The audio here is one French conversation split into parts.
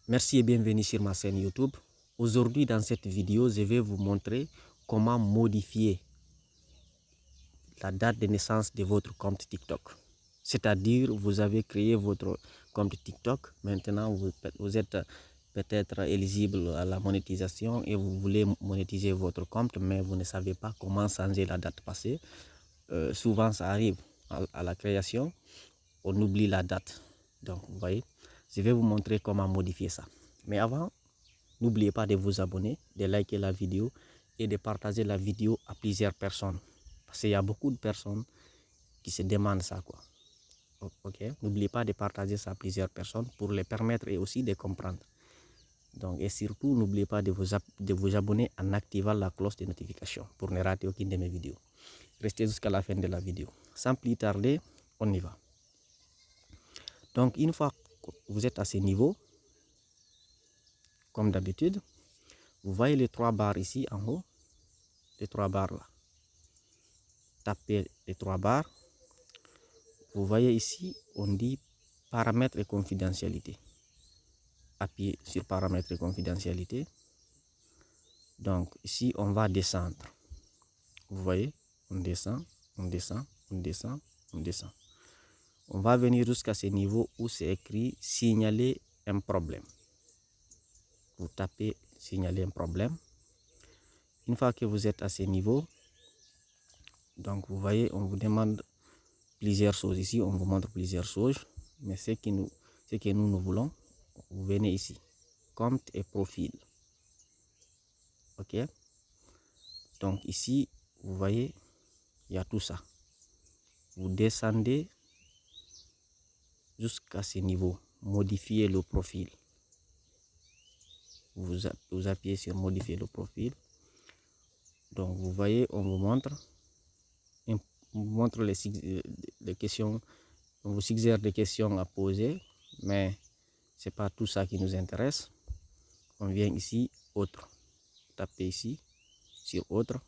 Merci et bienvenue sur ma chaîne YouTube. Aujourd'hui, dans cette vidéo, je vais vous montrer comment modifier la date de naissance de votre compte TikTok. C'est-à-dire, vous avez créé votre compte TikTok. Maintenant, vous êtes peut-être éligible à la monétisation et vous voulez monétiser votre compte, mais vous ne savez pas comment changer la date passée. Souvent, ça arrive à la création, on oublie la date. Donc, vous voyez, je vais vous montrer comment modifier ça. Mais avant, n'oubliez pas de vous abonner, de liker la vidéo et de partager la vidéo à plusieurs personnes. Parce qu'il y a beaucoup de personnes qui se demandent ça, quoi. Ok, n'oubliez pas de partager ça à plusieurs personnes pour les permettre et aussi de comprendre. Donc, et surtout, n'oubliez pas de vous abonner en activant la cloche de notification pour ne rater aucune de mes vidéos. Restez jusqu'à la fin de la vidéo. Sans plus tarder, on y va. Donc, une fois que vous êtes à ce niveau, comme d'habitude, vous voyez les trois barres ici en haut, les trois barres là. Tapez les trois barres. Vous voyez ici, on dit paramètres et confidentialité. Appuyez sur paramètres et confidentialité. Donc ici, on va descendre. Vous voyez, on descend, on descend, on descend, on descend. On va venir jusqu'à ce niveau où c'est écrit signaler un problème. Vous tapez signaler un problème. Une fois que vous êtes à ce niveau, donc vous voyez, on vous demande plusieurs choses ici, on vous montre plusieurs choses, mais ce que nous voulons, vous venez ici, compte et profil. Ok, donc ici, vous voyez, il y a tout ça. Vous descendez jusqu'à ce niveau, modifier le profil. Vous appuyez sur modifier le profil. Donc vous voyez, on vous montre les questions, on vous suggère des questions à poser, mais c'est pas tout ça qui nous intéresse. On vient ici, autre. Tapez ici sur autre.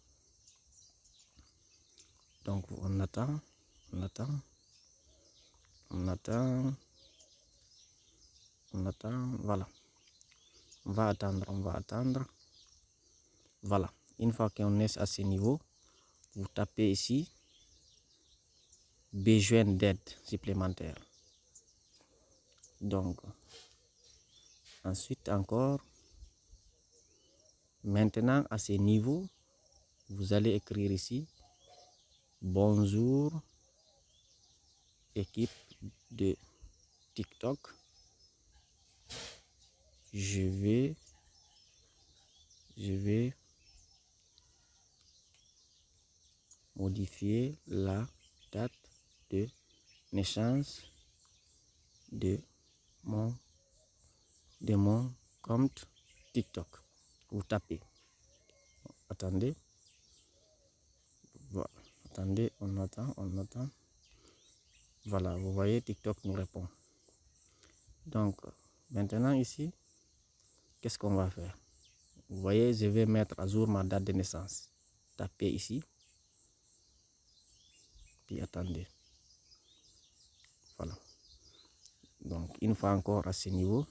Donc on attend, on attend, on attend, on attend, voilà. On va attendre, on va attendre. Voilà. Une fois qu'on est à ce niveau, vous tapez ici besoin d'aide supplémentaire. Donc ensuite encore, maintenant à ce niveau, vous allez écrire ici bonjour équipe de TikTok, je vais modifier la date de naissance de mon compte TikTok. Vous tapez. Attendez. Voilà. Attendez, on attend, on attend. Voilà, vous voyez, TikTok nous répond. Donc, maintenant ici, qu'est-ce qu'on va faire? Vous voyez, je vais mettre à jour ma date de naissance. Tapez ici. Puis attendez. Voilà. Donc, une fois encore à ce niveau,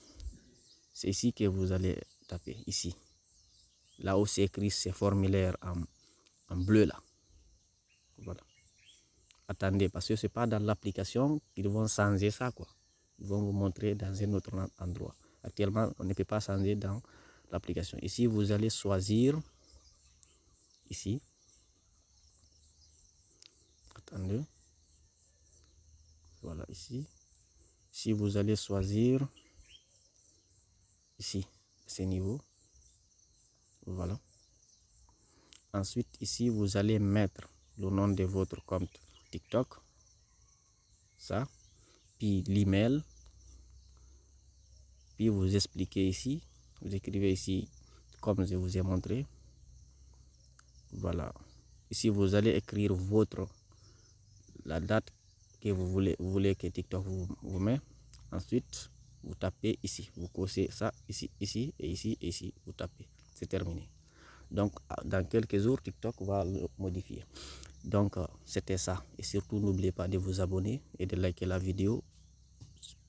c'est ici que vous allez taper, ici. Là où c'est écrit ces formulaires en bleu là. Voilà. Attendez, parce que c'est pas dans l'application qu'ils vont changer ça, quoi. Ils vont vous montrer dans un autre endroit. Actuellement, on ne peut pas changer dans l'application. Ici, vous allez choisir, ici. Attendez. Voilà, ici. Si vous allez choisir, ici, ce niveau. Voilà. Ensuite, ici, vous allez mettre le nom de votre compte TikTok. Ça. Puis l'email. Puis vous expliquez ici. Vous écrivez ici comme je vous ai montré. Voilà. Ici, vous allez écrire la date que vous voulez que TikTok vous met. Ensuite, vous tapez ici. Vous cochez ça ici, ici et ici et ici. Vous tapez. C'est terminé. Donc, dans quelques jours, TikTok va le modifier. Donc, c'était ça. Et surtout, n'oubliez pas de vous abonner et de liker la vidéo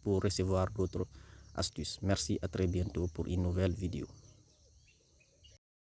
pour recevoir d'autres astuces. Merci, à très bientôt pour une nouvelle vidéo.